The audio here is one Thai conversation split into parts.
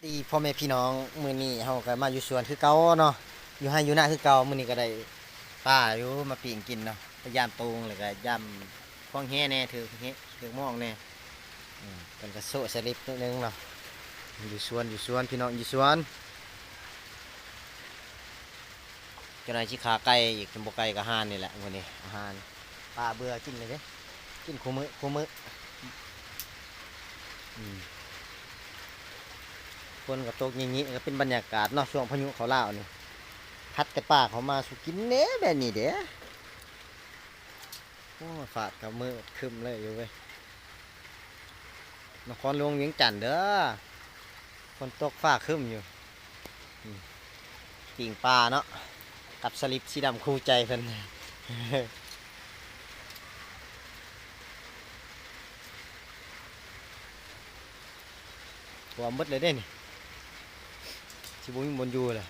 ดีพ่อแม่พี่น้องมื้อนี้เฮาก็มาอยู่สวนคือเก่าเนาะอยู่ให้อยู่หน้าคือเก่ามื้อนี้ก็ได้ป้าอยู่มาปิ้งกินเนาะพยายามปรุงแล้วก็ย่ำพวงแฮ่แน่ถือแฮ่ถือหม้องแน่เพิ่นก็โซะสลิปนิดนึงเนาะอยู่สวนพี่น้องอยู่สวนจังได๋สิขาไก่อีกบ่ไก่ก็ห่านนี่แหละมื้อนี้อาหารป้าเบื่อกินเลยเด้กินคู่มื้ออืมฝนก็ตกงี้ๆก็เป็นบรรยากาศเนาะช่วงพายุเข้าลาวนี่ พัดแต่ปากเขามาสุกินเน้แบบนี้เด้โอ้ฝาดกับมือคึมเลยอยู่เว้ยนครหลวงเวียงจันทน์เด้อฝนตกฟ้าคึมอยู่อืมปิ่งปลาเนาะกับสลิปสีดำคู่ใจเพิ่นหัวมดเลยเด้นี่ชิบุญบนอยู่เลย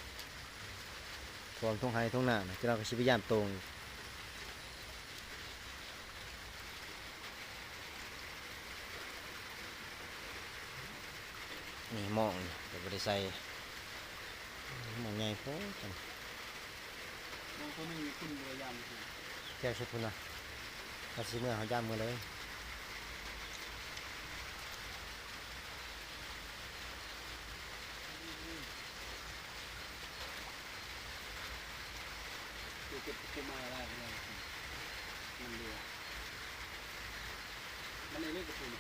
ท่วมทุ่งไร่ทุ่งนาจะเราก็ชิบยามตรงนี่มองเดี๋ยวบริใส่มองใหญ่โพดจังมันก็ไม่มีขึ้นเรือยำสิแก้วชุดพุ่นนะเราชิเมื่อเขาย่ามมือเลยเก็บกุมาอะไรเลยมันเรือมันในเรื่องกระปุก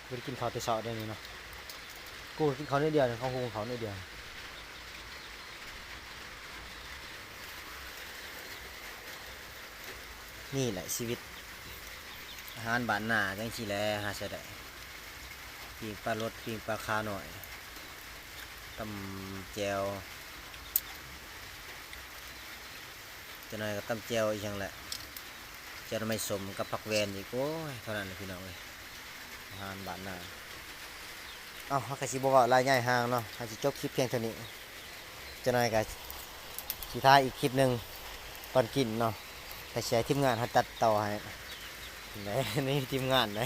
บริกินข้าวแต่เช้าได้นี่เนาะกูกินข้าวนิดเดียวเขาหุงข้าวนิดเดียวนี่แหละชีวิตอาหารบ้านนาจังซี่แหละหาใช้ได้ปิ้งปลารสปิ้งปลาคาหน่อยตำแจวจะหน่อยก็ตำแจวอีกอย่างแหละแจวไม่สมกับผักแวนอีกโอ้ยเท่านั้นเลยพี่น้องเลยอาหารบ้านนาเอ้าเขาก็สิบอกว่าลายใหญ่ห่างเนาะเขาสิจบคลิปเพียงเท่านี้จะหน่อยก็สิท้ายอีกคลิปหนึ่งตอนกินเนาะแต่ใช้ทีมงานเขาตัดต่อให้ไหนนี่ทีมงานไหน